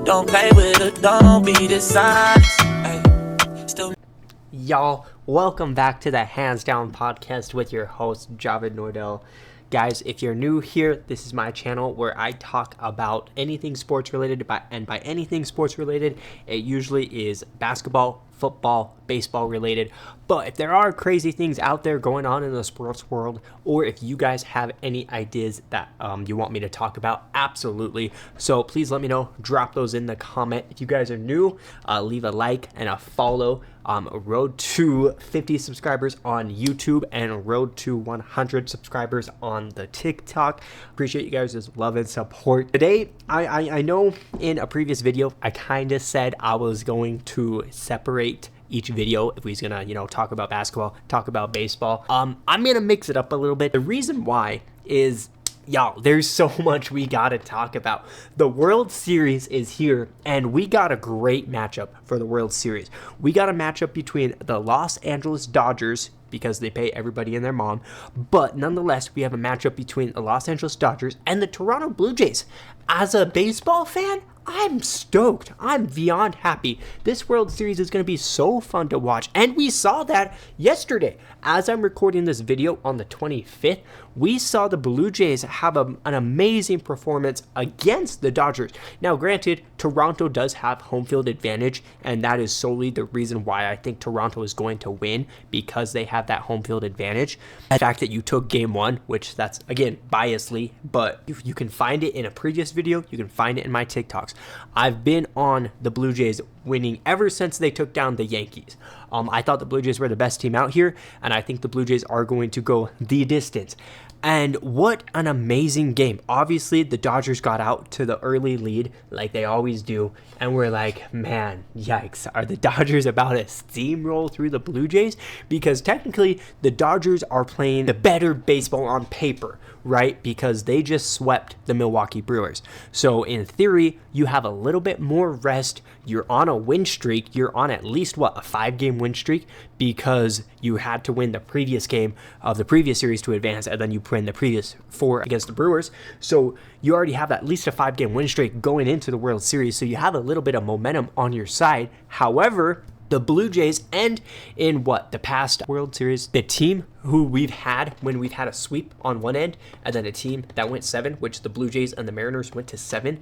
Don't play with it, don't be dishonest. Still. Y'all, welcome back to the Hands Down Podcast with your host, Javid Nordell. Guys, if you're new here, this is my channel where I talk about anything sports related, and by anything sports related, it usually is basketball, football, baseball related. But if there are crazy things out there going on in the sports world, or if you guys have any ideas that you want me to talk about, absolutely. So please let me know. Drop those in the comment. If you guys are new, leave a like and a follow. Road to 50 subscribers on YouTube and road to 100 subscribers on the TikTok. Appreciate you guys' love and support. Today, I know in a previous video, I kind of said I was going to separate each video if we was gonna, talk about basketball, talk about baseball. I'm gonna mix it up a little bit. The reason why is, y'all, there's so much we gotta talk about. The World Series is here, and we got a great matchup for the World Series. We got a matchup between the Los Angeles Dodgers, because they pay everybody and their mom, but nonetheless, we have a matchup between the Los Angeles Dodgers and the Toronto Blue Jays. As a baseball fan, I'm stoked. I'm beyond happy. This World Series is going to be so fun to watch. And we saw that yesterday. As I'm recording this video on the 25th, we saw the Blue Jays have an amazing performance against the Dodgers. Now, granted, Toronto does have home field advantage, and that is solely the reason why I think Toronto is going to win, because they have that home field advantage. The fact that you took game one, which that's, again, biasly, but if you can find it in a previous video, you can find it in my TikToks. I've been on the Blue Jays winning ever since they took down the Yankees. I thought the Blue Jays were the best team out here, and I think the Blue Jays are going to go the distance. And what an amazing game. Obviously, the Dodgers got out to the early lead like they always do, and we're like, man, yikes, are the Dodgers about to steamroll through the Blue Jays? Because technically, the Dodgers are playing the better baseball on paper, right? Because they just swept the Milwaukee Brewers. So in theory, you have a little bit more rest. You're on a win streak. You're on at least, a 5-game win streak, because you had to win the previous game of the previous series to advance, and then you win the previous 4 against the Brewers. So you already have at least a 5-game win streak going into the World Series. So you have a little bit of momentum on your side. However, the Blue Jays, and in the past World Series, the team who we've had when we've had a sweep on one end, and then a team that went 7, which the Blue Jays and the Mariners went to 7,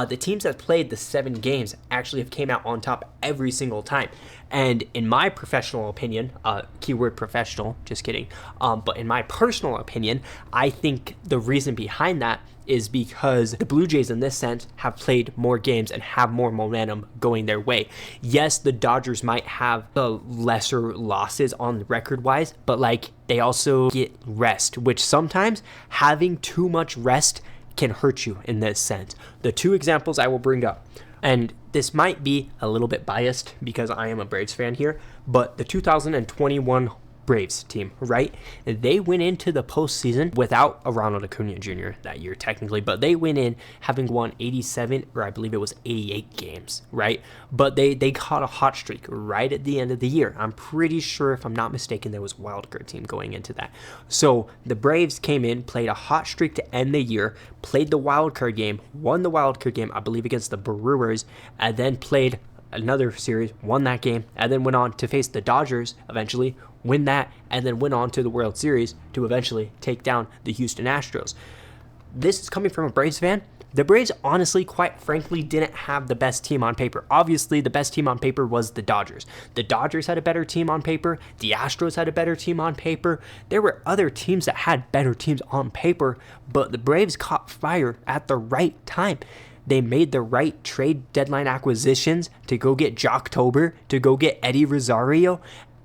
the teams that played the 7 games actually have came out on top every single time. And in my professional opinion, keyword professional, just kidding, but in my personal opinion, I think the reason behind that is because the Blue Jays in this sense have played more games and have more momentum going their way. Yes, the Dodgers might have the lesser losses on record-wise, but they also get rest, which sometimes having too much rest can hurt you in this sense. The 2 examples I will bring up, and this might be a little bit biased because I am a Braves fan here, but the 2021 Braves team, right? They went into the postseason without a Ronald Acuna Jr. that year, technically, but they went in having won 87, or I believe it was 88 games, right? But they caught a hot streak right at the end of the year. I'm pretty sure, if I'm not mistaken, there was a wild card team going into that. So the Braves came in, played a hot streak to end the year, played the wild card game, won the wild card game, I believe, against the Brewers, and then played another series, won that game, and then went on to face the Dodgers eventually, win that, and then went on to the World Series to eventually take down the Houston Astros. This is coming from a Braves fan. The Braves, honestly, quite frankly, didn't have the best team on paper. Obviously, the best team on paper was the Dodgers. The Dodgers had a better team on paper. The Astros had a better team on paper. There were other teams that had better teams on paper, but the Braves caught fire at the right time. They made the right trade deadline acquisitions to go get Jocktober, to go get Eddie Rosario,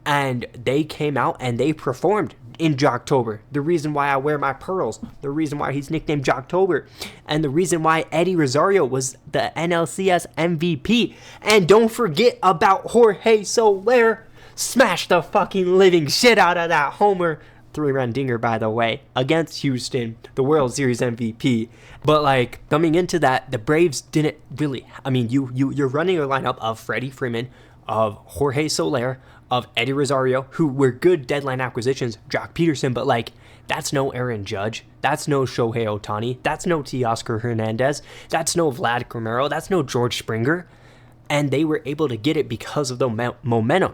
and they came out and they performed in Jocktober. The reason why I wear my pearls, the reason why he's nicknamed Jocktober, and the reason why Eddie Rosario was the NLCS MVP. And don't forget about Jorge Soler. Smash the fucking living shit out of that homer. 3-run dinger, by the way, against Houston, the World Series MVP. But coming into that, the Braves didn't really, you're running a lineup of Freddie Freeman, of Jorge Soler, of Eddie Rosario, who were good deadline acquisitions, Jock Peterson, but That's no Aaron Judge. That's no Shohei Ohtani. That's no Teoscar Hernandez. That's no Vlad Guerrero. That's no George Springer. And they were able to get it because of the momentum.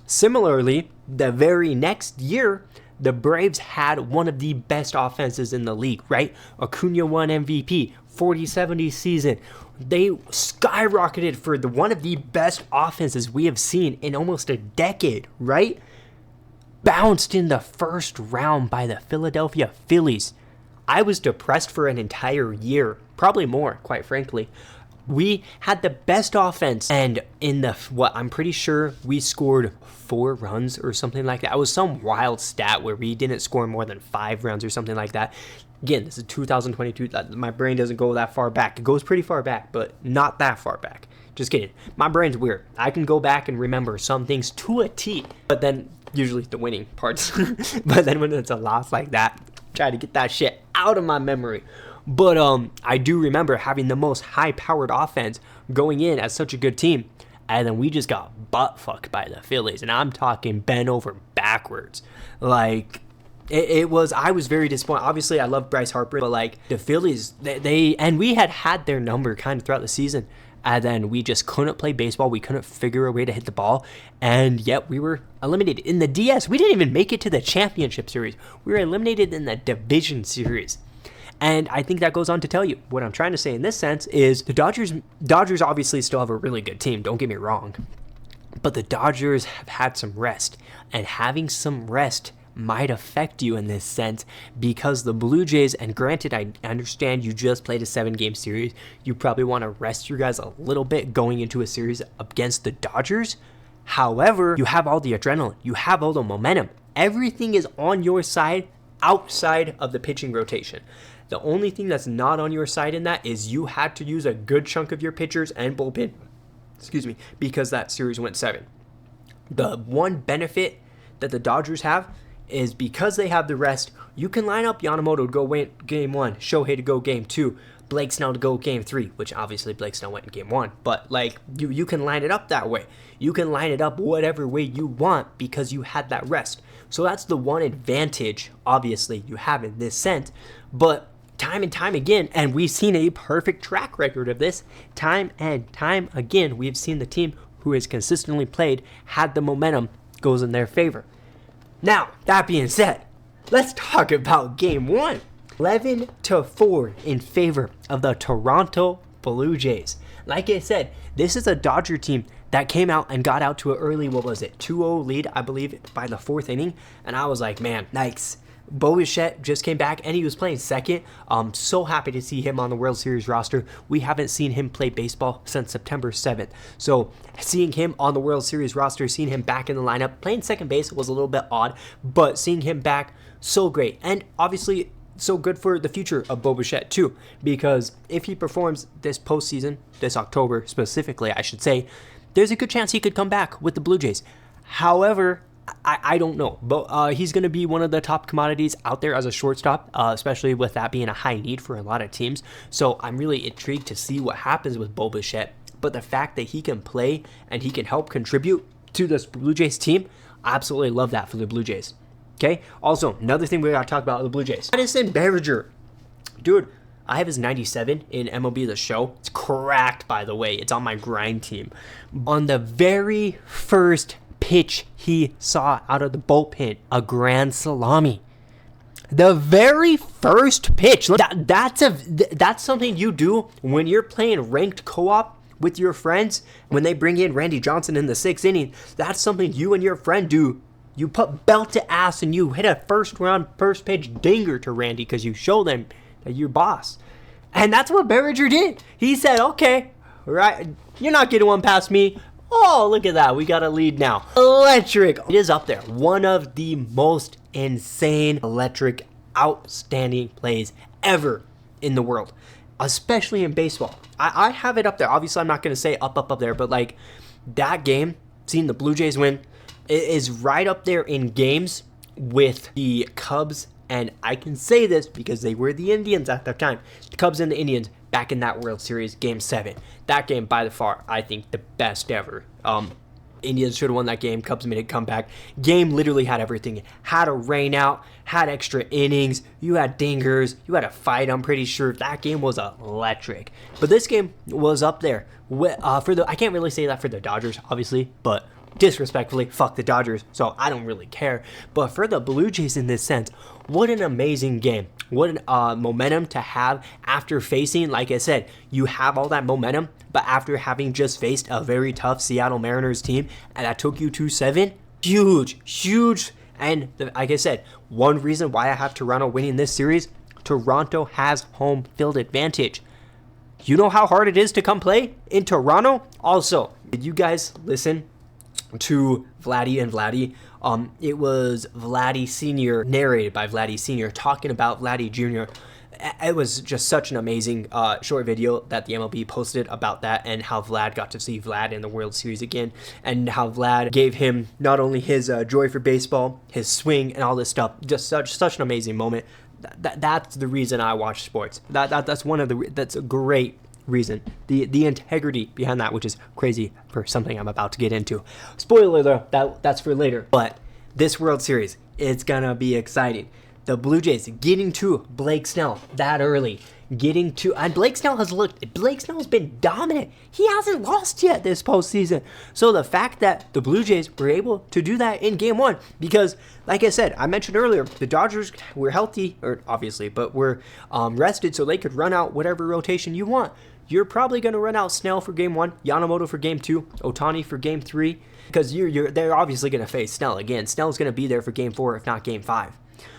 Similarly, the very next year, the Braves had one of the best offenses in the league, right? Acuna won MVP, 40-70 season. They skyrocketed for one of the best offenses we have seen in almost a decade, right? Bounced in the first round by the Philadelphia Phillies. I was depressed for an entire year, probably more, quite frankly. We had the best offense, and I'm pretty sure we scored 4 runs or something like that. It was some wild stat where we didn't score more than 5 runs or something like that. Again, this is 2022. My brain doesn't go that far back. It goes pretty far back, but not that far back. Just kidding. My brain's weird. I can go back and remember some things to a T, but then usually the winning parts. But then when it's a loss like that, try to get that shit out of my memory. But I do remember having the most high-powered offense going in as such a good team, and then we just got butt-fucked by the Phillies, and I'm talking bent over backwards. Like, I was very disappointed. Obviously, I love Bryce Harper, but like the Phillies, and we had their number kind of throughout the season. And then we just couldn't play baseball. We couldn't figure a way to hit the ball. And yet we were eliminated. In the DS, we didn't even make it to the championship series. We were eliminated in the division series. And I think that goes on to tell you what I'm trying to say in this sense is the Dodgers obviously still have a really good team. Don't get me wrong. But the Dodgers have had some rest. And having some rest might affect you in this sense because the Blue Jays, and granted, I understand you just played a 7-game series. You probably want to rest your guys a little bit going into a series against the Dodgers. However, you have all the adrenaline. You have all the momentum. Everything is on your side outside of the pitching rotation. The only thing that's not on your side in that is you had to use a good chunk of your pitchers and bullpen, because that series went 7. The one benefit that the Dodgers have is because they have the rest, you can line up Yamamoto to go win game 1, Shohei to go game 2, Blake Snell to go game 3, which obviously Blake Snell went in game 1, but like you can line it up that way. You can line it up whatever way you want because you had that rest. So that's the one advantage, obviously, you have in this sense. But time and time again, and we've seen a perfect track record of this, time and time again, we've seen the team who has consistently played, had the momentum, goes in their favor. Now, that being said, let's talk about game 1. 11-4 in favor of the Toronto Blue Jays. Like I said, this is a Dodger team that came out and got out to an early, 2-0 lead, I believe, by the 4th inning. And I was like, man, nice. Bo Bichette just came back and he was playing second. I'm so happy to see him on the World Series roster. We haven't seen him play baseball since September 7th. So seeing him on the World Series roster, seeing him back in the lineup, playing second base was a little bit odd, but seeing him back, so great. And obviously so good for the future of Bo Bichette too, because if he performs this postseason, this October specifically, I should say, there's a good chance he could come back with the Blue Jays. However, I don't know, but he's going to be one of the top commodities out there as a shortstop, especially with that being a high need for a lot of teams. So I'm really intrigued to see what happens with Bo Bichette. But the fact that he can play and he can help contribute to this Blue Jays team, I absolutely love that for the Blue Jays. Okay. Also, another thing we got to talk about with the Blue Jays. Madison Beverager. Dude, I have his 97 in MLB The Show. It's cracked, by the way. It's on my grind team. On the very first pitch he saw out of the bullpen, a grand salami. The very first pitch. That's something you do when you're playing ranked co-op with your friends. When they bring in Randy Johnson in the 6th inning, that's something you and your friend do. You put belt to ass and you hit a first pitch dinger to Randy because you show them that you're boss. And that's what Beverager did. He said, okay, right, you're not getting one past me. Oh, look at that. We got a lead now. Electric. It is up there. One of the most insane, electric, outstanding plays ever in the world, especially in baseball. I have it up there. Obviously, I'm not going to say up there, but like that game, seeing the Blue Jays win, it is right up there in games with the Cubs. And I can say this because they were the Indians at that time. The Cubs and the Indians back in that World Series, Game 7. That game, by far, I think the best ever. Indians should have won that game. Cubs made a comeback. Game literally had everything. Had a rain out, had extra innings, you had dingers, you had a fight, I'm pretty sure. That game was electric. But this game was up there. I can't really say that for the Dodgers, obviously, but disrespectfully, fuck the Dodgers, so I don't really care. But for the Blue Jays in this sense, what an amazing game. What an momentum to have after facing, like I said, you have all that momentum, but after having just faced a very tough Seattle Mariners team and that took you 2-7, huge. And like I said, one reason why I have Toronto winning this series, Toronto has home field advantage. You know how hard it is to come play in Toronto? Also, did you guys listen to Vladdi and Vladdi? It was Vladdi Sr., narrated by Vladdi Sr., talking about Vladdi Jr. It was just such an amazing short video that the MLB posted about that, and how Vlad got to see Vlad in the World Series again, and how Vlad gave him not only his joy for baseball, his swing, and all this stuff. Just such an amazing moment. That's the reason I watch sports. That's a great reason. The integrity behind that, which is crazy for something I'm about to get into. Spoiler though, that's for later. But this World Series, it's gonna be exciting. The Blue Jays getting to Blake Snell that early, and Blake Snell's been dominant. He hasn't lost yet this postseason. So the fact that the Blue Jays were able to do that in game one, because like I said, I mentioned earlier, the Dodgers were healthy, or obviously, but were rested so they could run out whatever rotation you want. You're probably going to run out Snell for game one, Yamamoto for game two, Ohtani for game three, because they're obviously going to face Snell again. Snell's going to be there for game four, if not game five.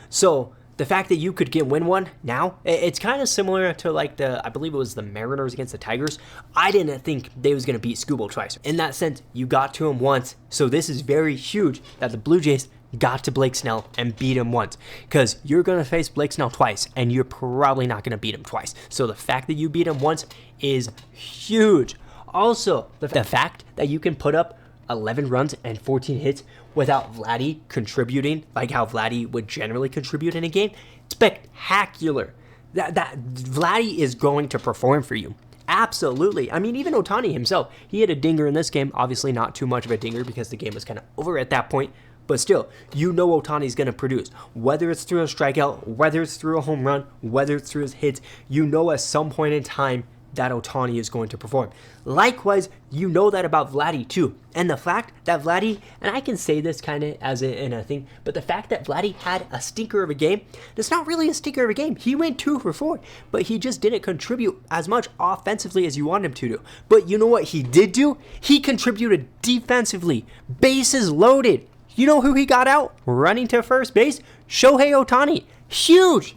So the fact that you could win one now, it's kind of similar to like I believe it was the Mariners against the Tigers. I didn't think they was going to beat Skubal twice. In that sense, you got to him once. So this is very huge that the Blue Jays got to Blake Snell and beat him once, because you're going to face Blake Snell twice and you're probably not going to beat him twice. So the fact that you beat him once is huge. Also, the fact that you can put up 11 runs and 14 hits without Vladdi contributing like how Vladdi would generally contribute in a game, spectacular. That Vladdi is going to perform for you. Absolutely. I mean, even Ohtani himself, he had a dinger in this game. Obviously not too much of a dinger because the game was kind of over at that point. But still, you know Ohtani's going to produce. Whether it's through a strikeout, whether it's through a home run, whether it's through his hits, you know at some point in time that Ohtani is going to perform. Likewise, you know that about Vladdi too. And the fact that Vladdi, and I can say this kind of as in a thing, but the fact that Vladdi had a stinker of a game, it's not really a stinker of a game. He went 2 for 4, but he just didn't contribute as much offensively as you want him to do. But you know what he did do? He contributed defensively. Bases loaded. You know who he got out? Running to first base? Shohei Ohtani. Huge.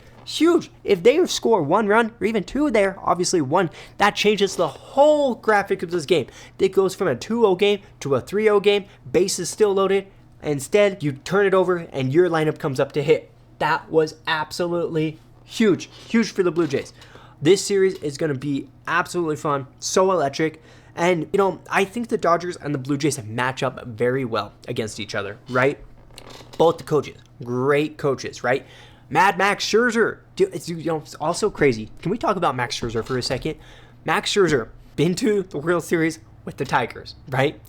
If they score 1 run or even 2 there, obviously 1, that changes the whole graphic of this game. It goes from a 2-0 game to a 3-0 game. Bases still loaded. Instead, you turn it over and your lineup comes up to hit. That was absolutely huge for the Blue Jays. This series is going to be absolutely fun, so electric. And, you know, I think the Dodgers and the Blue Jays match up very well against each other, right? Both the coaches, great coaches, right? Mad Max Scherzer, dude, it's also crazy. Can we talk about Max Scherzer for a second? Max Scherzer, been to the World Series with the Tigers, right?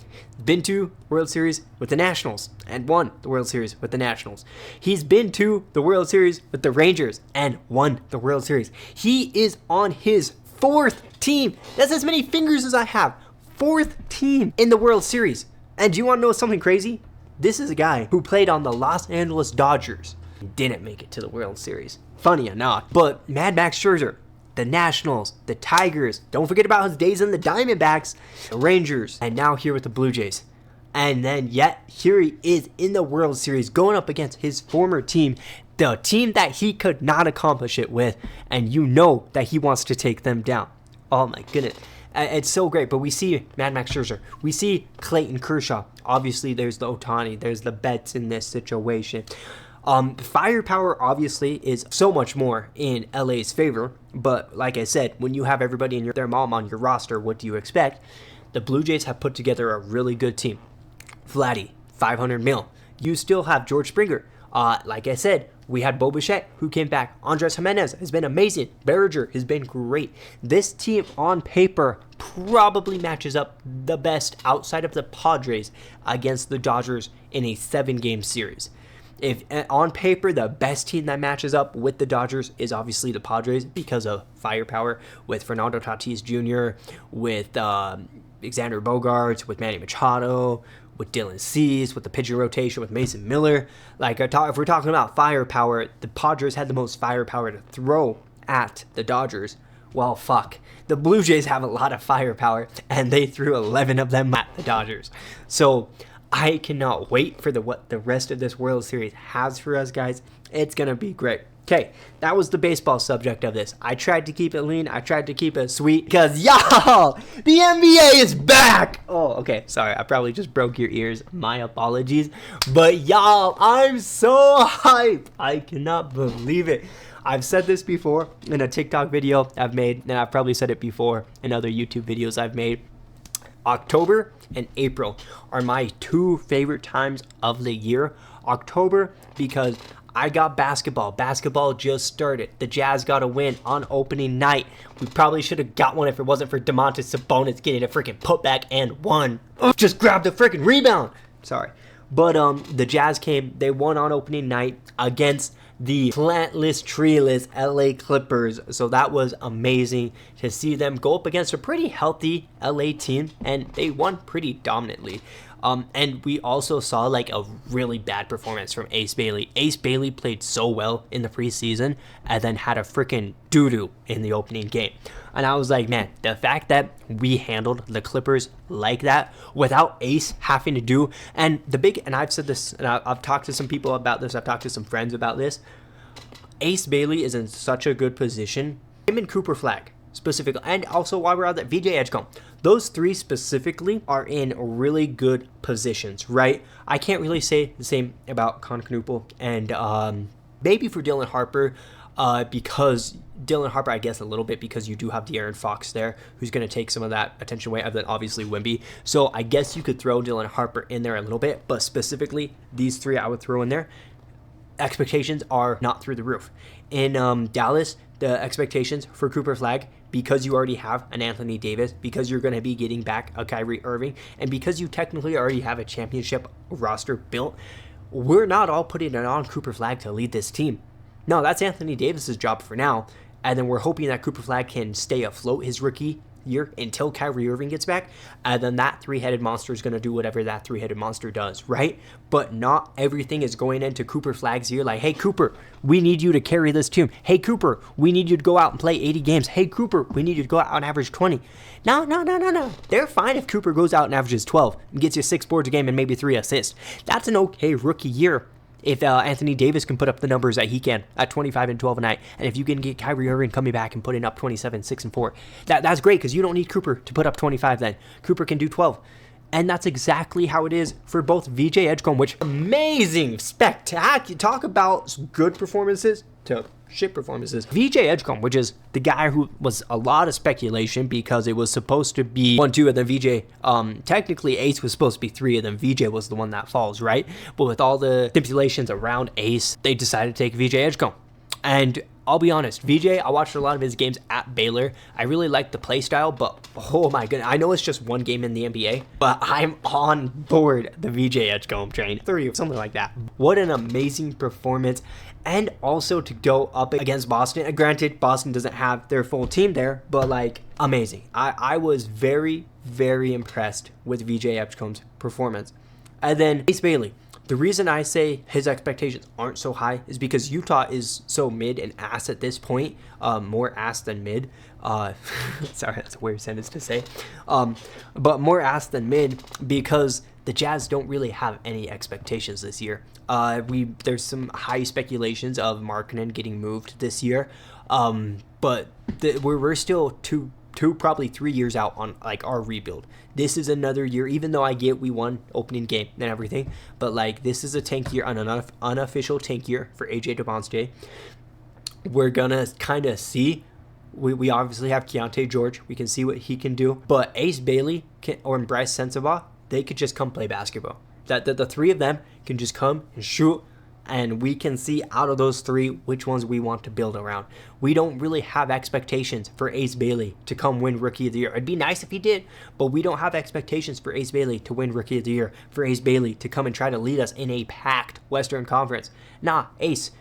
Been to World Series with the Nationals and won the World Series with the Nationals. He's been to the World Series with the Rangers and won the World Series. He is on his 4th team. That's as many fingers as I have. 4th team in the World Series. And do you want to know something crazy? This is a guy who played on the Los Angeles Dodgers. Didn't make it to the World Series. Funny enough. But Mad Max Scherzer, the Nationals, the Tigers, don't forget about his days in the Diamondbacks, the Rangers, and now here with the Blue Jays. And then yet here he is in the World Series going up against his former team, the team that he could not accomplish it with, and you know that he wants to take them down. Oh my goodness. It's so great, but we see Mad Max Scherzer. We see Clayton Kershaw. Obviously, there's the Ohtani. There's the Betts in this situation. Firepower obviously is so much more in LA's favor, but like I said, when you have everybody and their mom on your roster, what do you expect? The Blue Jays have put together a really good team. Vladdi, $500 million. You still have George Springer. Like I said, We had Bo Bichette, who came back. Andres Jimenez has been amazing. Berger has been great. This team on paper probably matches up the best outside of the Padres against the Dodgers in a 7-game series. If on paper the best team that matches up with the Dodgers is obviously the Padres because of firepower with Fernando Tatis Jr., with Alexander Bogaerts, with Manny Machado, with Dylan Cease, with the pitching rotation, with Mason Miller. Like, if we're talking about firepower, the Padres had the most firepower to throw at the Dodgers. Well, fuck. The Blue Jays have a lot of firepower, and they threw 11 of them at the Dodgers. So I cannot wait for what the rest of this World Series has for us, guys. It's going to be great. Okay, that was the baseball subject of this. I tried to keep it lean. I tried to keep it sweet because, y'all, the NBA is back. Oh, okay. Sorry, I probably just broke your ears. My apologies. But, y'all, I'm so hyped. I cannot believe it. I've said this before in a TikTok video I've made, and I've probably said it before in other YouTube videos I've made. October and April are my 2 favorite times of the year. October because I got basketball. Basketball just started. The Jazz got a win on opening night. We probably should have got one if it wasn't for Domantas Sabonis getting a freaking putback and won. Just grabbed the freaking rebound. Sorry. But the Jazz came. They won on opening night against the plantless, treeless LA Clippers. So that was amazing to see them go up against a pretty healthy LA team, and they won pretty dominantly. And we also saw like a really bad performance from Ace Bailey. Ace Bailey played so well in the preseason and then had a freaking doo-doo in the opening game. And I was like, man, the fact that we handled the Clippers like that without Ace having to do, and I've said this, and I've talked to some people about this, I've talked to some friends about this, Ace Bailey is in such a good position. Him and Cooper Flag specifically, and also while we're out there, VJ Edgecombe. Those 3 specifically are in really good positions, right? I can't really say the same about Con Knoopel and maybe for Dylan Harper, because Dylan Harper, I guess a little bit because you do have De'Aaron Fox there, who's going to take some of that attention away, other than obviously Wemby. So I guess you could throw Dylan Harper in there a little bit, but specifically these 3 I would throw in there. Expectations are not through the roof. In Dallas, the expectations for Cooper Flag, because you already have an Anthony Davis, because you're going to be getting back a Kyrie Irving, and because you technically already have a championship roster built, we're not all putting it on Cooper Flag to lead this team. No, that's Anthony Davis's job for now, and then we're hoping that Cooper Flag can stay afloat his rookie year until Kyrie Irving gets back, and then that 3-headed monster is going to do whatever that 3-headed monster does, right? But not everything is going into Cooper Flag's ear like, hey, Cooper, we need you to carry this team. Hey, Cooper, we need you to go out and play 80 games. Hey, Cooper, we need you to go out and average 20. No. They're fine if Cooper goes out and averages 12 and gets you 6 boards a game and maybe 3 assists. That's an okay rookie year. If Anthony Davis can put up the numbers that he can at 25 and 12 a night, and if you can get Kyrie Irving coming back and putting up 27, 6 and 4, that's great because you don't need Cooper to put up 25 then. Cooper can do 12. And that's exactly how it is for both VJ Edgecombe, which amazing, spectacular. Talk about good performances to shit performances. VJ Edgecombe, which is the guy who was a lot of speculation because it was supposed to be 1-2 and then VJ, technically Ace was supposed to be 3 and then VJ was the one that falls, right? But with all the stipulations around Ace, they decided to take VJ Edgecombe. And I'll be honest, VJ, I watched a lot of his games at Baylor. I really liked the play style, but oh my goodness, I know it's just one game in the NBA, but I'm on board the VJ Edgecombe train. 30 or something like that. What an amazing performance. And also to go up against Boston. Granted, Boston doesn't have their full team there, but like amazing. I was very, very impressed with VJ Edgecombe's performance. And then Ace Bailey. The reason I say his expectations aren't so high is because Utah is so mid and ass at this point, more ass than mid. Sorry, that's a weird sentence to say. But more ass than mid because the Jazz don't really have any expectations this year. There's some high speculations of Markkanen getting moved this year, but we're still two, probably 3 years out on like our rebuild. This is another year, even though I get we won opening game and everything, but like this is a tank year, an unofficial tank year for AJ DeBonste. We're gonna kind of see. We obviously have Keontae George. We can see what he can do, but Ace Bailey or Bryce Sensabaugh, they could just come play basketball. That the 3 of them can just come and shoot and we can see out of those three which ones we want to build around. We don't really have expectations for Ace Bailey to come win Rookie of the Year. It'd be nice if he did, but we don't have expectations for Ace Bailey to win Rookie of the Year, for Ace Bailey to come and try to lead us in a packed Western Conference. Nah, Ace,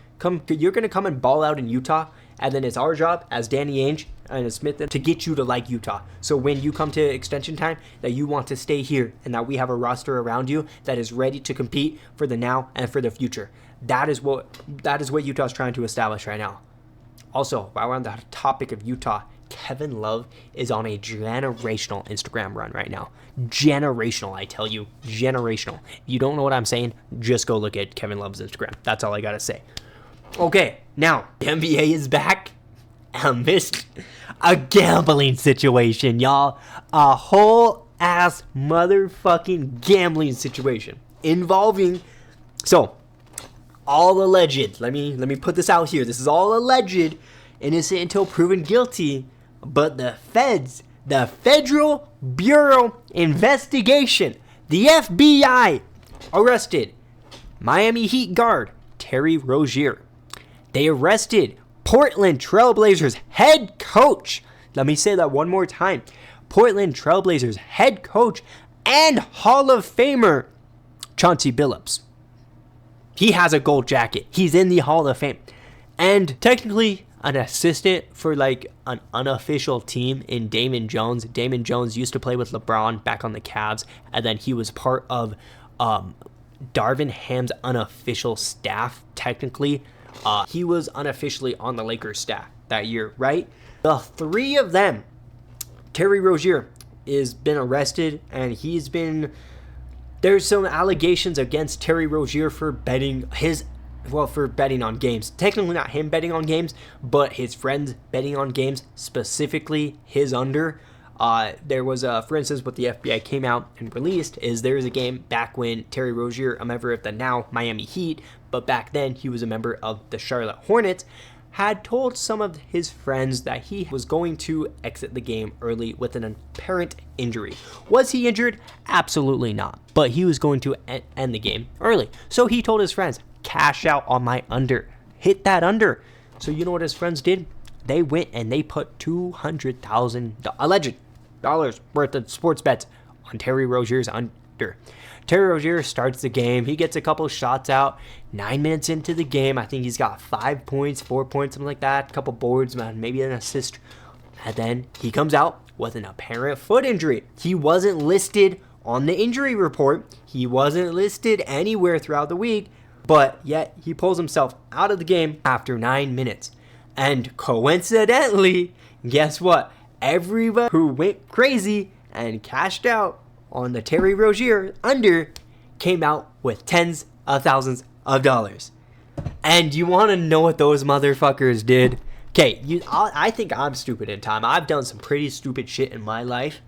you're going to come and ball out in Utah, and then it's our job as Danny Ainge and Smith to get you to like Utah. So when you come to extension time, that you want to stay here and that we have a roster around you that is ready to compete for the now and for the future. That is what Utah's trying to establish right now. Also, while we're on the topic of Utah, Kevin Love is on a generational Instagram run right now. Generational, I tell you. Generational. If you don't know what I'm saying, just go look at Kevin Love's Instagram. That's all I got to say. Okay, now, the NBA is back amidst a gambling situation, y'all. A whole ass motherfucking gambling situation involving, so, all alleged. Let me put this out here. This is all alleged, innocent until proven guilty. But the feds, the Federal Bureau Investigation, the FBI, arrested Miami Heat guard Terry Rozier. They arrested Portland Trailblazers head coach. Let me say that one more time. Portland Trailblazers head coach and Hall of Famer Chauncey Billups. He has a gold jacket. He's in the Hall of Fame. And technically an assistant for like an unofficial team in Damon Jones. Damon Jones used to play with LeBron back on the Cavs. And then he was part of Darvin Ham's unofficial staff, technically. He was unofficially on the Lakers staff that year, right? The three of them, Terry Rozier has been arrested, and there's some allegations against Terry Rozier for betting on games. Technically not him betting on games, but his friends betting on games, specifically his under. There was, for instance, what the FBI came out and released is there was a game back when Terry Rozier, a member of the now Miami Heat, but back then he was a member of the Charlotte Hornets, had told some of his friends that he was going to exit the game early with an apparent injury. Was he injured? Absolutely not. But he was going to end the game early. So he told his friends, cash out on my under. Hit that under. So you know what his friends did? They went and they put $200,000 alleged dollars worth of sports bets on Terry Rozier's under. Terry Rozier starts the game. He gets a couple shots out. 9 minutes into the game, I think he's got 5 points, 4 points, something like that. A couple boards, man, maybe an assist. And then he comes out with an apparent foot injury. He wasn't listed on the injury report. He wasn't listed anywhere throughout the week. But yet he pulls himself out of the game after 9 minutes. And coincidentally, guess what? Everyone who went crazy and cashed out on the Terry Rozier under came out with tens of thousands of dollars. And you want to know what those motherfuckers did? Okay, I think I'm stupid in time. I've done some pretty stupid shit in my life.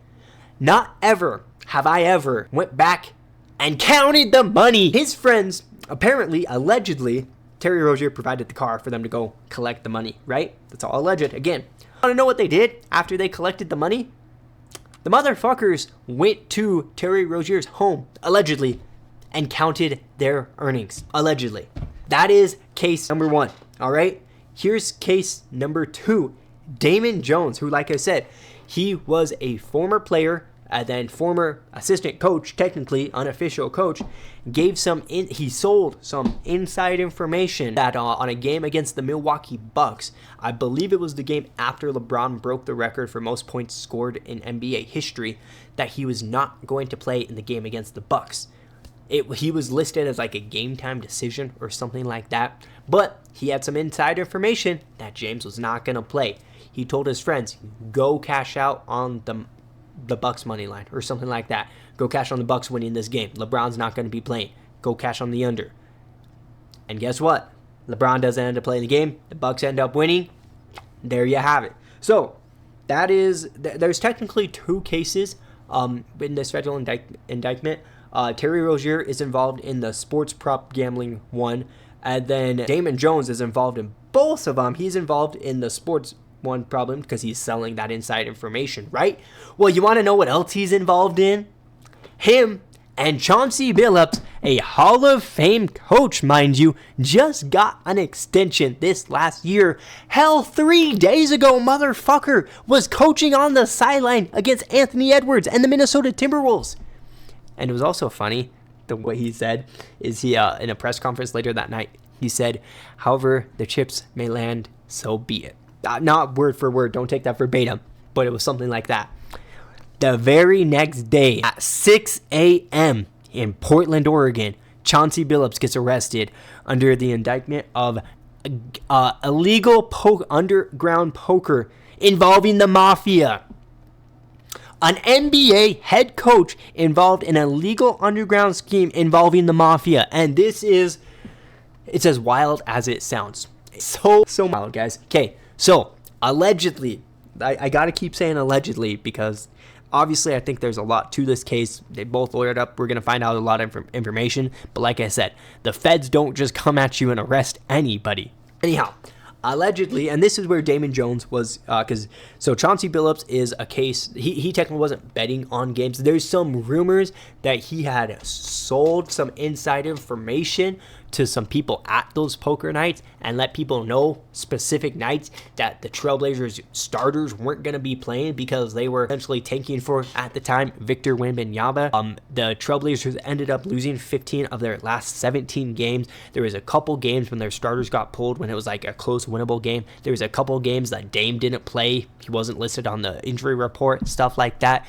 Not ever have I ever went back and counted the money. His friends, apparently, allegedly, Terry Rozier provided the car for them to go collect the money, right? That's all alleged. Again, want to know what they did after they collected the money? The motherfuckers went to Terry Rozier's home, allegedly, and counted their earnings, allegedly. That is case number one, all right? Here's case number two. Damon Jones, who, like I said, he was a former player and then former assistant coach, technically unofficial coach, he sold some inside information that on a game against the Milwaukee Bucks, I believe it was the game after LeBron broke the record for most points scored in NBA history, that he was not going to play in the game against the Bucks. He was listed as like a game time decision or something like that, but he had some inside information that James was not going to play. He told his friends, go cash out on the Bucks money line or something like that. Go cash on the Bucks winning this game. LeBron's not going to be playing. Go cash on the under. And guess what? LeBron doesn't end up playing the game. The Bucks end up winning. There you have it. So there's technically two cases in this federal indictment. Terry Rozier is involved in the sports prop gambling one, and then Damon Jones is involved in both of them. He's involved in the sports one problem because he's selling that inside information, right? Well, you want to know what else he's involved in? Him and Chauncey Billups a Hall of Fame coach, mind you, just got an extension this last year. Hell, 3 days ago, motherfucker was coaching on the sideline against Anthony Edwards and the Minnesota Timberwolves. And it was also funny, the way he said, is he, in a press conference later that night, he said, however the chips may land, so be it. Not word for word, don't take that verbatim, but it was something like that. The very next day at 6 a.m. in Portland, Oregon, Chauncey Billups gets arrested under the indictment of illegal underground poker involving the mafia. An NBA head coach involved in a legal underground scheme involving the mafia. And this is, it's as wild as it sounds. It's so wild, guys. Okay, so allegedly, I gotta keep saying allegedly because obviously I think there's a lot to this case. They both lawyered up. We're gonna find out a lot of information. But like I said, the feds don't just come at you and arrest anybody. Anyhow, allegedly, and this is where Damon Jones was, so Chauncey Billups is a case, he technically wasn't betting on games. There's some rumors that he had sold some inside information to some people at those poker nights and let people know specific nights that the Trailblazers starters weren't going to be playing because they were essentially tanking for, at the time, Victor Wembanyama. The Trailblazers ended up losing 15 of their last 17 games. There was a couple games when their starters got pulled when it was like a close winnable game. There was a couple games that Dame didn't play. He wasn't listed on the injury report, stuff like that.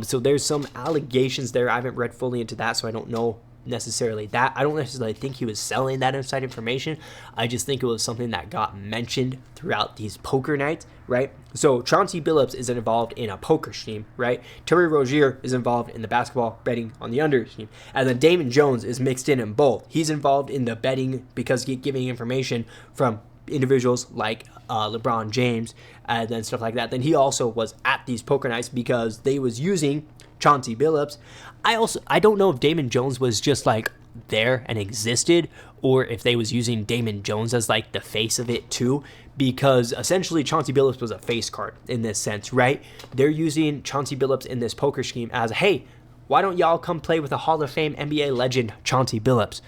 So there's some allegations there. I haven't read fully into that, so I don't know necessarily that. I don't necessarily think he was selling that inside information. I just think it was something that got mentioned throughout these poker nights, right? So Chauncey Billups is involved in a poker scheme, right? Terry Rozier is involved in the basketball betting on the under scheme. And then Damon Jones is mixed in both. He's involved in the betting because he's giving information from individuals like LeBron James and then stuff like that. Then he also was at these poker nights because they was using Chauncey Billups. I don't know if Damon Jones was just like there and existed or if they was using Damon Jones as like the face of it too, because essentially Chauncey Billups was a face card in this sense, right? They're using Chauncey Billups in this poker scheme as, hey, why don't y'all come play with a Hall of Fame NBA legend, Chauncey Billups?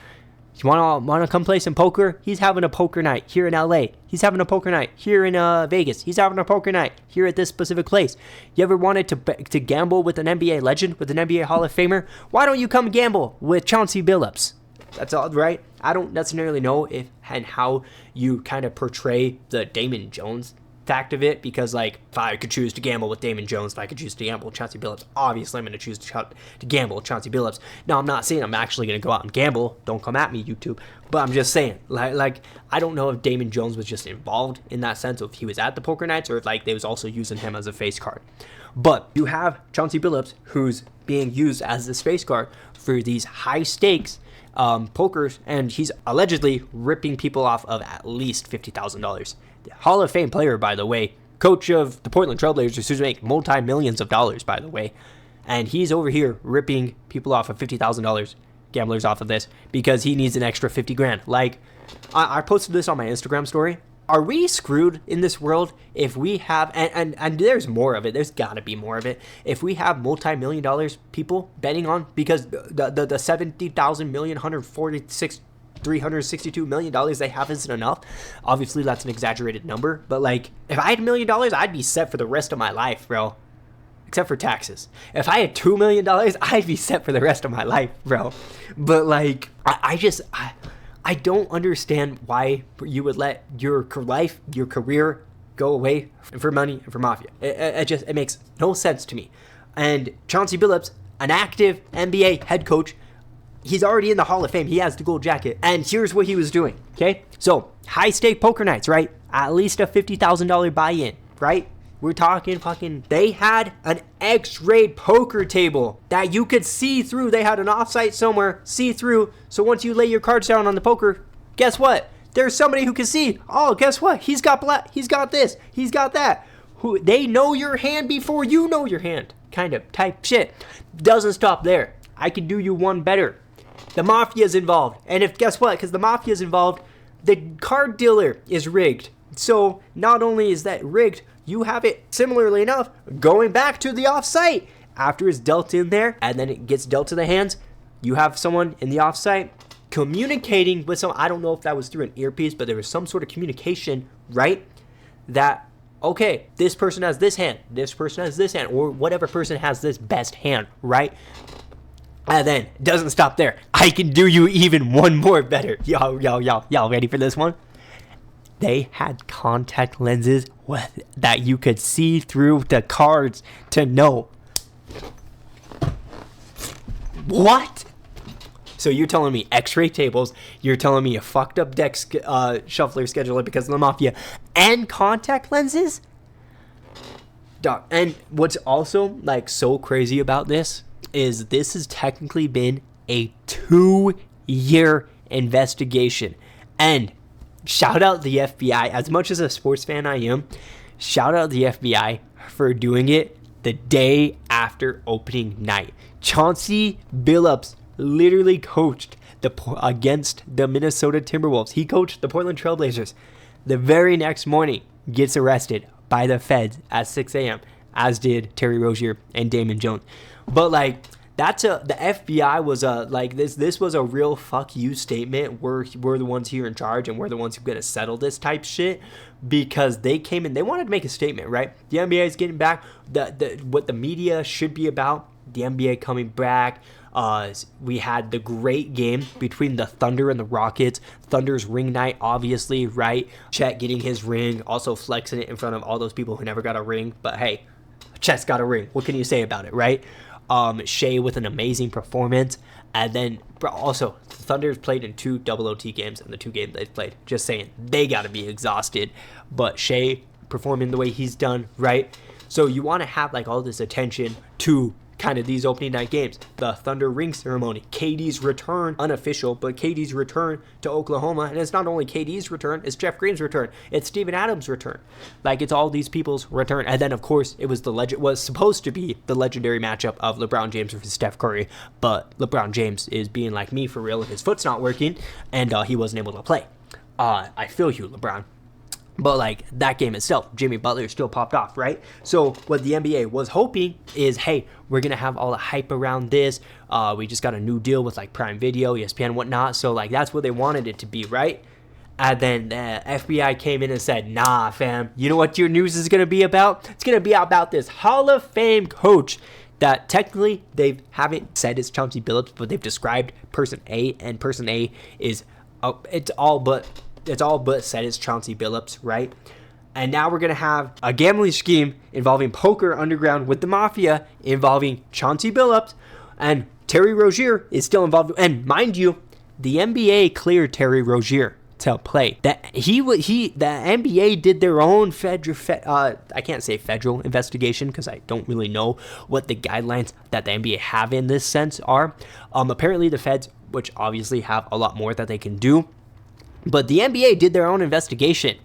You want to come play some poker? He's having a poker night here in LA. He's having a poker night here in Vegas. He's having a poker night here at this specific place. You ever wanted to gamble with an NBA legend, with an NBA Hall of Famer? Why don't you come gamble with Chauncey Billups? That's all, right? I don't necessarily know if and how you kind of portray the Damon Jones fact of it, because like if I could choose to gamble with Damon Jones, if I could choose to gamble with Chauncey Billups, obviously I'm going to choose to gamble with Chauncey Billups. Now I'm not saying I'm actually going to go out and gamble, don't come at me YouTube, but I'm just saying like I don't know if Damon Jones was just involved in that sense, or if he was at the poker nights, or if like they was also using him as a face card. But you have Chauncey Billups who's being used as this face card for these high stakes pokers, and he's allegedly ripping people off of at least $50,000. Hall of Fame player, by the way, coach of the Portland Trailblazers, who's make multi-millions of dollars, by the way, and he's over here ripping people off of $50,000, gamblers off of this, because he needs an extra 50 grand. Like, I posted this on my Instagram story. Are we screwed in this world if we have, and there's more of it, there's gotta be more of it, if we have multi-million dollars people betting on, because the 70,000 million, 146 $362 million they have isn't enough. Obviously, that's an exaggerated number, but like, if I had $1 million, I'd be set for the rest of my life, bro. Except for taxes. If I had $2 million, I'd be set for the rest of my life, bro. But like, I don't understand why you would let your life, your career go away for money and for mafia. It makes no sense to me. And Chauncey Billups, an active NBA head coach, he's already in the Hall of Fame. He has the gold jacket. And here's what he was doing, okay? So, high-stake poker nights, right? At least a $50,000 buy-in, right? We're talking fucking... They had an X-rayed poker table that you could see through. They had an off-site somewhere, see through. So once you lay your cards down on the poker, guess what? There's somebody who can see. Oh, guess what? He's got black. He's got this. He's got that. They know your hand before you know your hand. Kind of type shit. Doesn't stop there. I can do you one better. The mafia's involved. And if, guess what? Because the mafia's involved, the card dealer is rigged. So not only is that rigged, you have it, similarly enough, going back to the off-site. After it's dealt in there, and then it gets dealt to the hands, you have someone in the offsite communicating with I don't know if that was through an earpiece, but there was some sort of communication, right? That, okay, this person has this hand, or whatever person has this best hand, right? And then, doesn't stop there. I can do you even one more better. Y'all ready for this one? They had contact lenses that you could see through the cards to know. What? So you're telling me x-ray tables, you're telling me a fucked up deck shuffler scheduler because of the Mafia, and contact lenses? Dog. And what's also like so crazy about this is this has technically been a 2-year investigation. And shout out the FBI. As much as a sports fan I am, shout out the FBI for doing it the day after opening night. Chauncey Billups literally coached against the Minnesota Timberwolves. He coached the Portland Trailblazers. The very next morning, gets arrested by the feds at 6 a.m., as did Terry Rozier and Damon Jones. But like, the FBI was this was a real fuck you statement. We're the ones here in charge, and we're the ones who gonna settle this type shit, because they came in, they wanted to make a statement, right? The NBA is getting back, what the media should be about, the NBA coming back. We had the great game between the Thunder and the Rockets. Thunder's ring night, obviously, right? Chet getting his ring, also flexing it in front of all those people who never got a ring. But hey, Chet's got a ring. What can you say about it, right? Shea with an amazing performance. And then also, the Thunder's played in 2 double OT games in the 2 games they've played. Just saying, they got to be exhausted. But Shea performing the way he's done, right? So you want to have like all this attention to kind of these opening night games. The Thunder ring ceremony, KD's return, unofficial, but KD's return to Oklahoma. And it's not only KD's return, it's Jeff Green's return, it's Steven Adams' return. Like, it's all these people's return. And then of course it was supposed to be the legendary matchup of LeBron James versus Steph Curry, but LeBron James is being like me for real. His foot's not working, and he wasn't able to play. I feel you, LeBron. But like, that game itself, Jimmy Butler still popped off, right? So what the NBA was hoping is, hey, we're going to have all the hype around this. We just got a new deal with like Prime Video, ESPN, whatnot. So like, that's what they wanted it to be, right? And then the FBI came in and said, nah, fam, you know what your news is going to be about? It's going to be about this Hall of Fame coach that technically they haven't said it's Chauncey Billups, but they've described person A, and person A is, it's all but said it's Chauncey Billups, right? And now we're going to have a gambling scheme involving poker underground with the Mafia, involving Chauncey Billups, and Terry Rozier is still involved. And mind you, the NBA cleared Terry Rozier to play. The NBA did their own I can't say federal investigation because I don't really know what the guidelines that the NBA have in this sense are. Apparently the feds, which obviously have a lot more that they can do, but the NBA did their own investigation,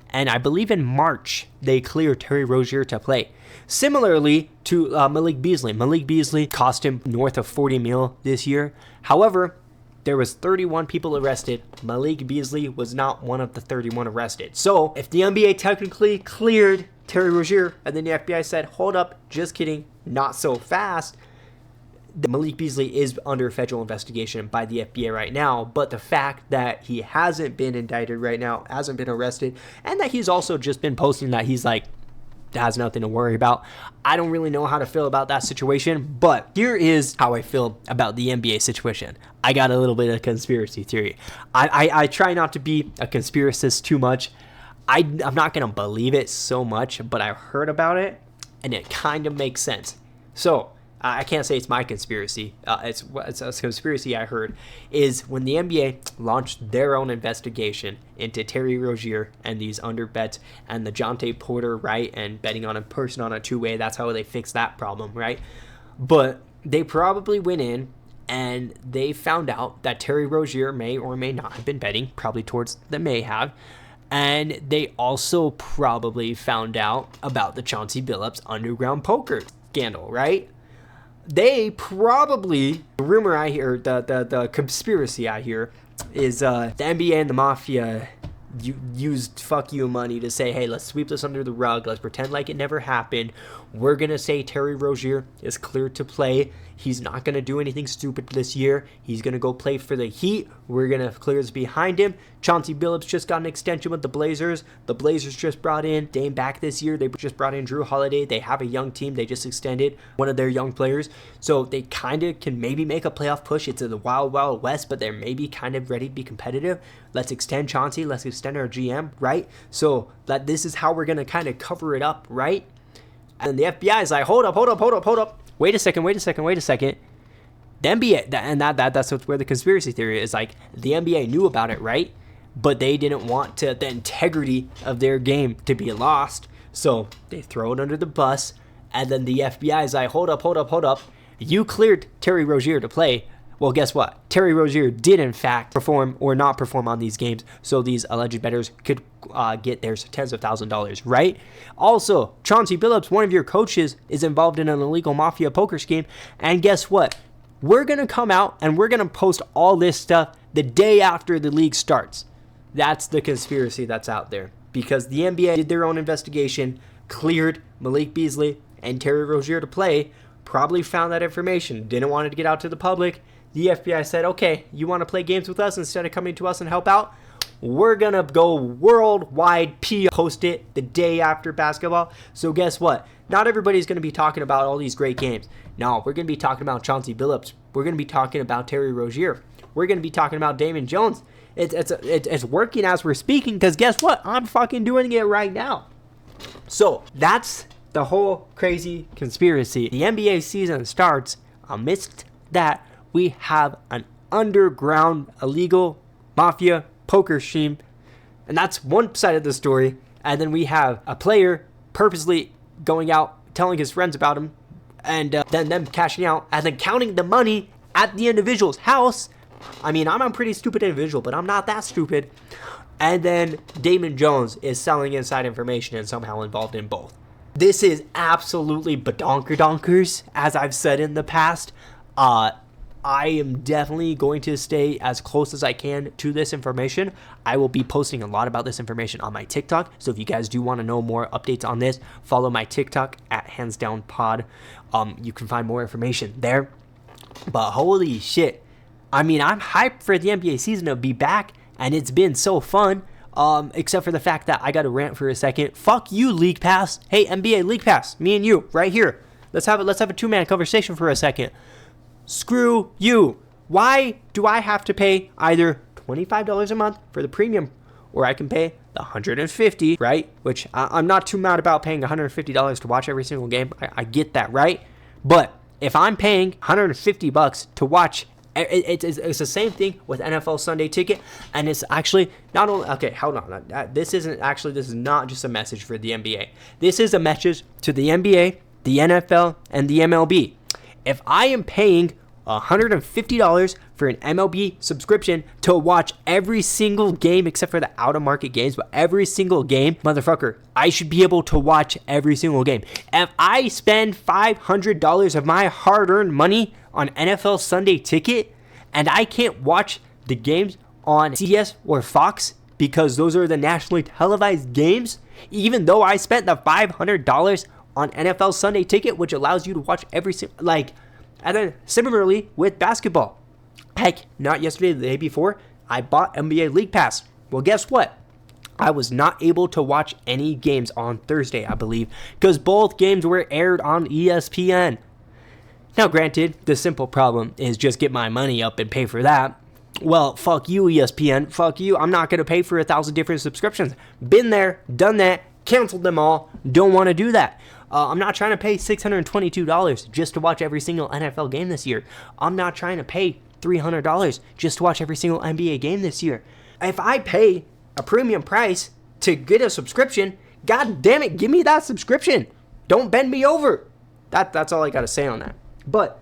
and I believe in March, they cleared Terry Rozier to play. Similarly to Malik Beasley. Malik Beasley cost him north of $40 million this year. However, there was 31 people arrested. Malik Beasley was not one of the 31 arrested. So, if the NBA technically cleared Terry Rozier, and then the FBI said, hold up, just kidding, not so fast, Malik Beasley is under federal investigation by the FBI right now, but the fact that he hasn't been indicted right now, hasn't been arrested, and that he's also just been posting that he's like, has nothing to worry about. I don't really know how to feel about that situation, but here is how I feel about the NBA situation. I got a little bit of conspiracy theory. I try not to be a conspiracist too much. I'm not going to believe it so much, but I heard about it, and it kind of makes sense. So, I can't say it's my conspiracy. It's a conspiracy I heard, is when the NBA launched their own investigation into Terry Rozier and these under bets and the Jonte Porter, right, and betting on a person on a two-way, that's how they fixed that problem, right? But they probably went in and they found out that Terry Rozier may or may not have been betting, probably towards the may have, and they also probably found out about the Chauncey Billups underground poker scandal, right? They probably, the rumor I hear, the conspiracy I hear is the NBA and the Mafia, used fuck you money to say, hey, let's sweep this under the rug. Let's pretend like it never happened. We're going to say Terry Rozier is cleared to play. He's not going to do anything stupid this year. He's going to go play for the Heat. We're going to clear this behind him. Chauncey Billups just got an extension with the Blazers. The Blazers just brought in Dame back this year. They just brought in Drew Holiday. They have a young team. They just extended one of their young players. So they kind of can maybe make a playoff push. It's in the wild, wild west, but they're maybe kind of ready to be competitive. Let's extend Chauncey. Let's extend our GM, right? So that this is how we're going to kind of cover it up, right? And the FBI is like, hold up. Wait a second. The NBA, and that's where the conspiracy theory is, like, the NBA knew about it, right? But they didn't want the integrity of their game to be lost, so they throw it under the bus, and then the FBI is like, hold up. You cleared Terry Rozier to play. Well, guess what? Terry Rozier did, in fact, perform or not perform on these games, so these alleged bettors could get theirs tens of $1,000s, right? Also, Chauncey Billups, one of your coaches, is involved in an illegal mafia poker scheme, and guess what? We're going to come out and we're going to post all this stuff the day after the league starts. That's the conspiracy that's out there, because the NBA did their own investigation, cleared Malik Beasley and Terry Rozier to play, probably found that information, didn't want it to get out to the public. The FBI said, okay, you want to play games with us instead of coming to us and help out? We're going to go worldwide post it the day after basketball. So guess what? Not everybody's going to be talking about all these great games. No, we're going to be talking about Chauncey Billups. We're going to be talking about Terry Rozier. We're going to be talking about Damon Jones. It's working as we're speaking, because guess what? I'm fucking doing it right now. So that's the whole crazy conspiracy. The NBA season starts. Amidst that, we have an underground illegal mafia poker scheme, and that's one side of the story. And then we have a player purposely going out telling his friends about him, and then them cashing out and then counting the money at the individual's house. I mean, I'm a pretty stupid individual, but I'm not that stupid. And then Damon Jones is selling inside information and somehow involved in both. This is absolutely badonker-donkers, as I've said in the past. I am definitely going to stay as close as I can to this information. I will be posting a lot about this information on my TikTok. So if you guys do want to know more updates on this, follow my TikTok at handsdownpod. You can find more information there. But holy shit. I mean, I'm hyped for the NBA season to be back, and it's been so fun. Except for the fact that I got to rant for a second. Fuck you, League Pass. Hey, NBA League Pass, me and you, right here. Let's have a two-man conversation for a second. Screw you. Why do I have to pay either $25 a month for the premium, or I can pay the $150, right? Which I'm not too mad about paying $150 to watch every single game. I get that, right? But if I'm paying $150 to watch, it's the same thing with NFL Sunday Ticket, and it's actually not only, okay, hold on. This is not just a message for the NBA. This is a message to the NBA, the NFL, and the MLB. If I am paying $150 for an MLB subscription to watch every single game except for the out-of-market games, but every single game, motherfucker, I should be able to watch every single game. If I spend $500 of my hard-earned money on NFL Sunday Ticket and I can't watch the games on CBS or Fox because those are the nationally televised games, even though I spent the $500 on NFL Sunday Ticket, which allows you to watch every single, and then similarly with basketball. Heck, not yesterday, the day before, I bought NBA League Pass. Well, guess what? I was not able to watch any games on Thursday, I believe, because both games were aired on ESPN. Now, granted, the simple problem is just get my money up and pay for that. Well, fuck you, ESPN. Fuck you. I'm not going to pay for 1,000 different subscriptions. Been there, done that, canceled them all. Don't want to do that. I'm not trying to pay $622 just to watch every single NFL game this year. I'm not trying to pay $300 just to watch every single NBA game this year. If I pay a premium price to get a subscription, god damn it, give me that subscription. Don't bend me over. That's all I got to say on that. But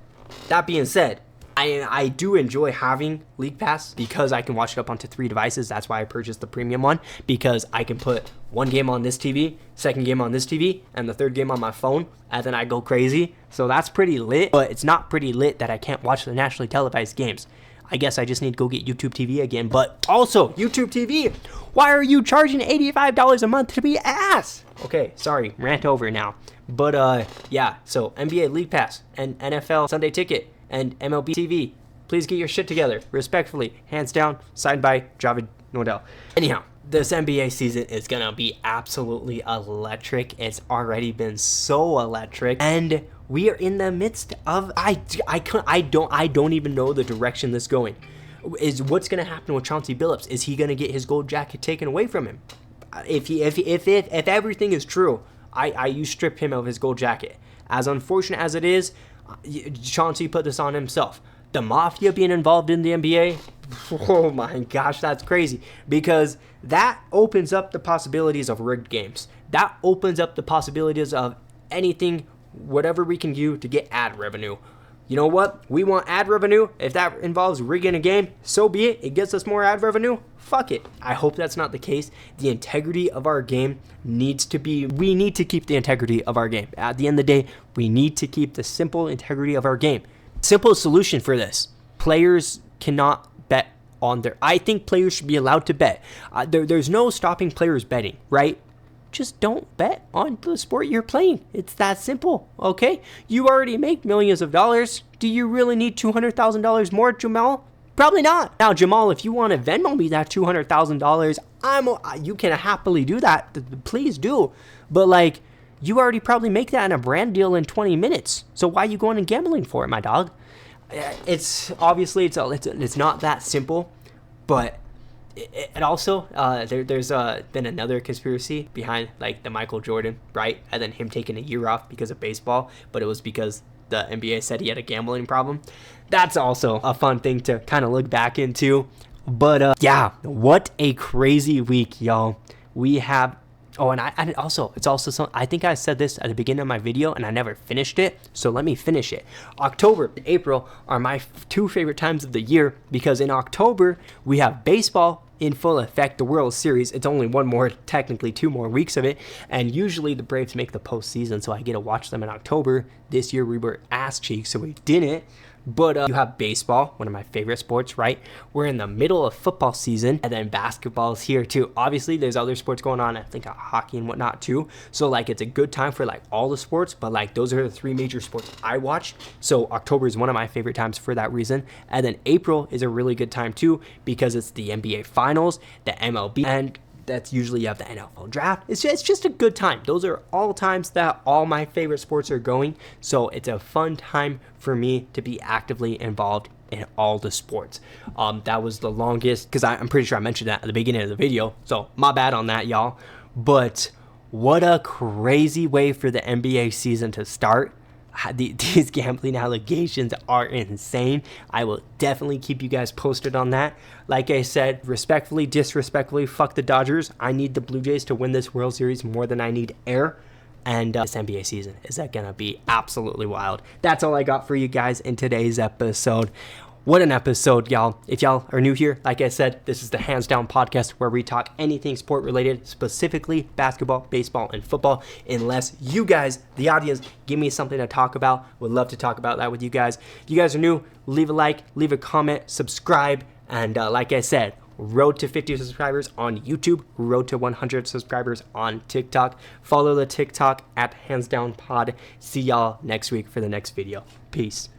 that being said, I do enjoy having League Pass because I can watch it up onto 3 devices. That's why I purchased the premium one, because I can put one game on this TV, second game on this TV, and the third game on my phone, and then I go crazy. So that's pretty lit, but it's not pretty lit that I can't watch the nationally televised games. I guess I just need to go get YouTube TV again. But also, YouTube TV, why are you charging $85 a month to be ass? Okay, sorry, rant over now. But yeah, so NBA League Pass and NFL Sunday Ticket and MLB TV, please get your shit together. Respectfully, hands down, signed by Javid Nordell. Anyhow, this NBA season is gonna be absolutely electric. It's already been so electric, and we are in the midst of I don't even know the direction this is going. Is what's gonna happen with Chauncey Billups? Is he gonna get his gold jacket taken away from him? If everything is true, you strip him of his gold jacket. As unfortunate as it is, Chauncey put this on himself. The mafia being involved in the NBA, oh my gosh, that's crazy, because that opens up the possibilities of rigged games. That opens up the possibilities of anything, whatever we can do to get ad revenue. You know what? We want ad revenue. If that involves rigging a game, so be it. It gets us more ad revenue. Fuck it. I hope that's not the case. The integrity of our game needs to be, we need to keep the integrity of our game. At the end of the day, we need to keep the simple integrity of our game. Simple solution for this: players cannot bet on their, I think players should be allowed to bet. There's no stopping players betting, right? Just don't bet on the sport you're playing. It's that simple, okay? You already make millions of dollars. Do you really need $200,000 more, Jamal? Probably not. Now, Jamal, if you want to Venmo me that $200,000, you can happily do that. Please do. But like, you already probably make that in a brand deal in 20 minutes. So why are you going and gambling for it, my dog? It's obviously it's not that simple, but it also there's been another conspiracy behind like the Michael Jordan, right? And then him taking a year off because of baseball, but it was because the NBA said he had a gambling problem. That's also a fun thing to kind of look back into. But yeah, what a crazy week, y'all. We have. Oh, and it's also some, I think I said this at the beginning of my video and I never finished it, so let me finish it. October and April are my two favorite times of the year, because in October we have baseball in full effect, the World Series. It's only technically 2 more weeks of it, and usually the Braves make the postseason, so I get to watch them in October. This year we were ass cheeks, so we didn't. But you have baseball, one of my favorite sports, right? We're in the middle of football season, and then basketball is here too. Obviously, there's other sports going on. I think hockey and whatnot too. So like, it's a good time for like all the sports, but like those are the 3 major sports I watch. So October is one of my favorite times for that reason. And then April is a really good time too, because it's the NBA Finals, the MLB, and that's usually you have the NFL draft. It's just a good time. Those are all times that all my favorite sports are going. So it's a fun time for me to be actively involved in all the sports. That was the longest, because I'm pretty sure I mentioned that at the beginning of the video. So my bad on that, y'all. But what a crazy way for the NBA season to start. These gambling allegations are insane. I will definitely keep you guys posted on that. Like I said, respectfully, disrespectfully, fuck the Dodgers. I need the Blue Jays to win this World Series more than I need air. And this NBA season is gonna be absolutely wild. That's all I got for you guys in today's episode. What an episode, y'all. If y'all are new here, like I said, this is the Hands Down podcast where we talk anything sport related, specifically basketball, baseball, and football. Unless you guys, the audience, give me something to talk about. Would love to talk about that with you guys. If you guys are new, leave a like, leave a comment, subscribe. And like I said, road to 50 subscribers on YouTube, road to 100 subscribers on TikTok. Follow the TikTok at Hands Down Pod. See y'all next week for the next video. Peace.